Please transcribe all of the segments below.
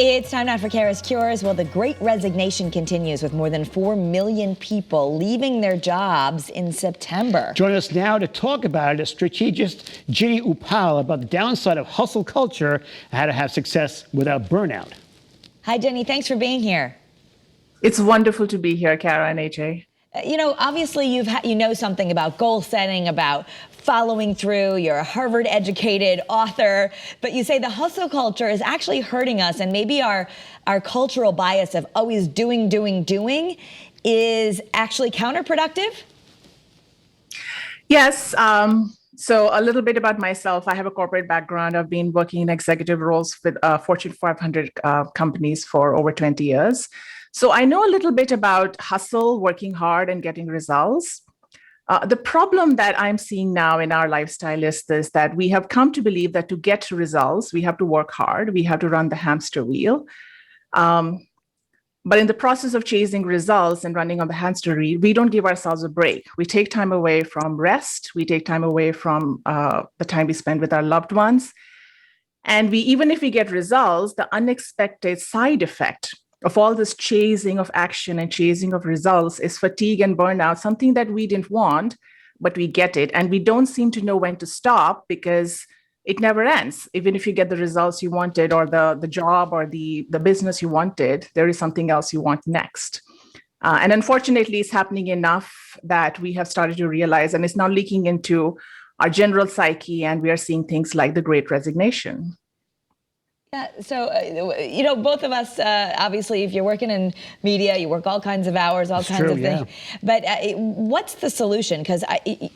It's time now for Kara's Cures. Well, the great resignation continues with more than 4 million people leaving their jobs in September. Join us now to talk about it is strategist Jinny Uppal about the downside of hustle culture and how to have success without burnout. Hi, Jinny. Thanks for being here. It's wonderful to be here, Kara and AJ. You know, obviously you know something about goal setting, about following through. You're a Harvard-educated author, but you say the hustle culture is actually hurting us, and maybe our cultural bias of always doing is actually counterproductive? Yes. So a little bit about myself. I have a corporate background. I've been working in executive roles with Fortune 500 companies for over 20 years. So I know a little bit about hustle, working hard, and getting results. The problem that I'm seeing now in our lifestyle is this, that we have come to believe that to get results, we have to work hard, we have to run the hamster wheel. But in the process of chasing results and running on the hamster wheel, we don't give ourselves a break. We take time away from rest. We take time away from the time we spend with our loved ones. And even if we get results, the unexpected side effect of all this chasing of action and chasing of results is fatigue and burnout, something that we didn't want, but we get it. And we don't seem to know when to stop because it never ends. Even if you get the results you wanted or the job or the business you wanted, there is something else you want next. And unfortunately, it's happening enough that we have started to realize, and it's now leaking into our general psyche, and we are seeing things like the Great Resignation. Yeah, so, you know, both of us, obviously, if you're working in media, you work all kinds of hours, all kinds of things. But what's the solution? Because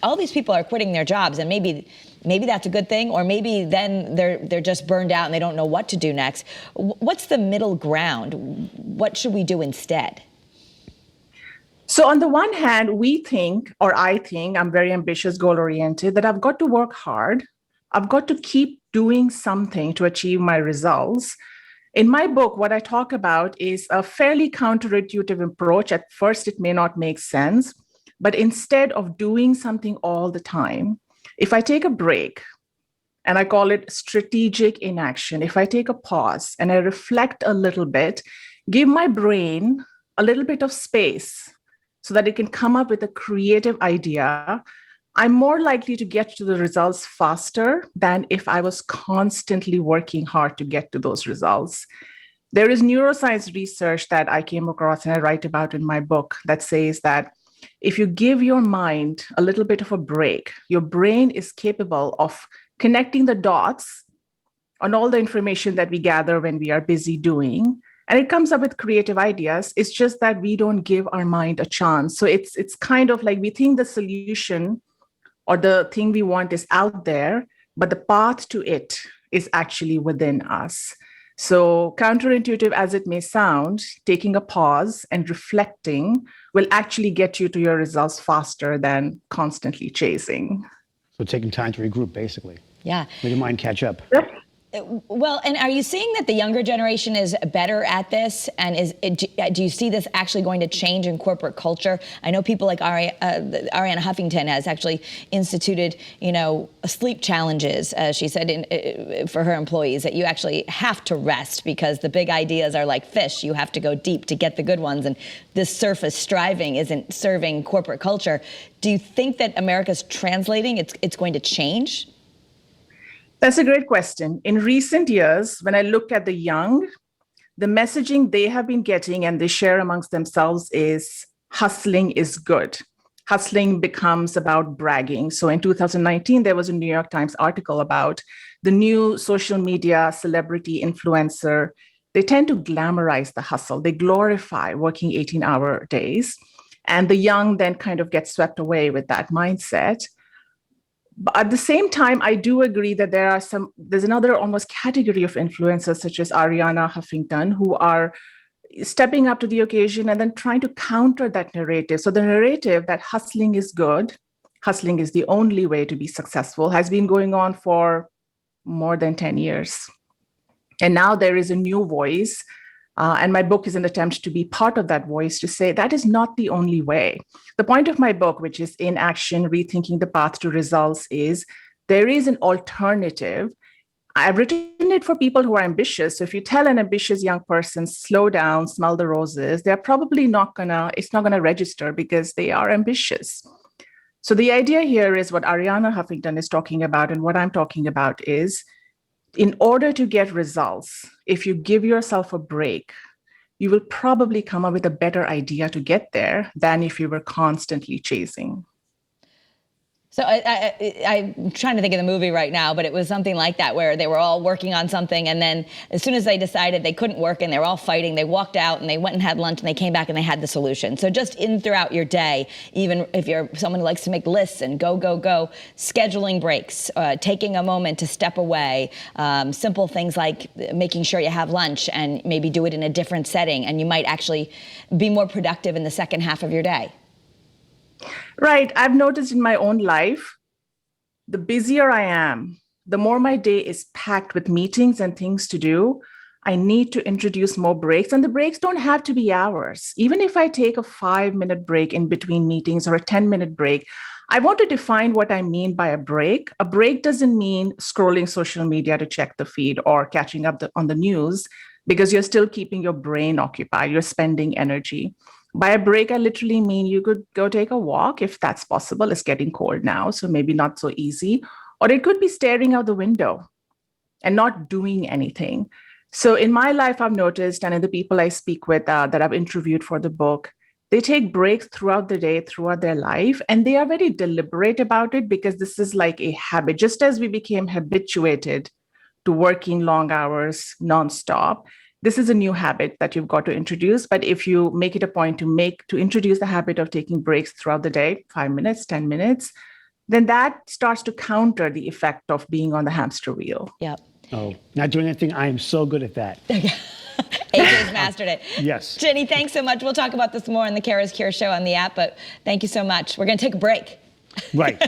all these people are quitting their jobs, and maybe that's a good thing, or maybe then they're just burned out and they don't know what to do next. What's the middle ground? What should we do instead? So on the one hand, I think, I'm very ambitious, goal-oriented, that I've got to work hard. I've got to keep doing something to achieve my results. In my book, what I talk about is a fairly counterintuitive approach. At first, it may not make sense, but instead of doing something all the time, if I take a break, and I call it strategic inaction, if I take a pause and I reflect a little bit, give my brain a little bit of space so that it can come up with a creative idea, I'm more likely to get to the results faster than if I was constantly working hard to get to those results. There is neuroscience research that I came across and I write about in my book that says that if you give your mind a little bit of a break, your brain is capable of connecting the dots on all the information that we gather when we are busy doing. And it comes up with creative ideas. It's just that we don't give our mind a chance. So it's kind of like we think the solution or the thing we want is out there, but the path to it is actually within us. So counterintuitive as it may sound, taking a pause and reflecting will actually get you to your results faster than constantly chasing. So taking time to regroup, basically. Yeah. Let your mind catch up. Yep. Well, and are you seeing that the younger generation is better at this? And do you see this actually going to change in corporate culture? I know people like Arianna Huffington has actually instituted, sleep challenges, she said, for her employees, that you actually have to rest because the big ideas are like fish. You have to go deep to get the good ones. And this surface striving isn't serving corporate culture. Do you think that America's translating, it's going to change? That's a great question. In recent years, when I look at the young, the messaging they have been getting and they share amongst themselves is hustling is good. Hustling becomes about bragging. So in 2019, there was a New York Times article about the new social media celebrity influencer. They tend to glamorize the hustle. They glorify working 18-hour days. And the young then kind of get swept away with that mindset. But at the same time, I do agree that there's another almost category of influencers such as Arianna Huffington who are stepping up to the occasion and then trying to counter that narrative. So the narrative that hustling is good, hustling is the only way to be successful has been going on for more than 10 years. And now there is a new voice. And my book is an attempt to be part of that voice to say that is not the only way. The point of my book, which is In Action, Rethinking the Path to Results, is there is an alternative. I've written it for people who are ambitious. So if you tell an ambitious young person, slow down, smell the roses, they're probably it's not gonna register because they are ambitious. So the idea here is what Ariana Huffington is talking about, and what I'm talking about is, in order to get results, if you give yourself a break, you will probably come up with a better idea to get there than if you were constantly chasing. So I'm trying to think of the movie right now, but it was something like that where they were all working on something, and then as soon as they decided they couldn't work and they were all fighting, they walked out and they went and had lunch and they came back and they had the solution. So just in throughout your day, even if you're someone who likes to make lists and go, scheduling breaks, taking a moment to step away, simple things like making sure you have lunch and maybe do it in a different setting, and you might actually be more productive in the second half of your day. Right. I've noticed in my own life, the busier I am, the more my day is packed with meetings and things to do. I need to introduce more breaks, and the breaks don't have to be hours. Even if I take a 5-minute break in between meetings or a 10-minute break, I want to define what I mean by a break. A break doesn't mean scrolling social media to check the feed or catching up on the news, because you're still keeping your brain occupied. You're spending energy. By a break, I literally mean you could go take a walk if that's possible. It's getting cold now, so maybe not so easy. Or it could be staring out the window and not doing anything. So in my life, I've noticed, and in the people I speak with that I've interviewed for the book, they take breaks throughout the day, throughout their life, and they are very deliberate about it, because this is like a habit. Just as we became habituated to working long hours nonstop, this is a new habit that you've got to introduce. But if you make it a point to introduce the habit of taking breaks throughout the day, 5 minutes, 10 minutes, then that starts to counter the effect of being on the hamster wheel. Yep. Oh, not doing anything. I am so good at that. AJ's mastered it. Yes. Jinny, thanks so much. We'll talk about this more on the Kara's Cure show on the app, but thank you so much. We're going to take a break. Right.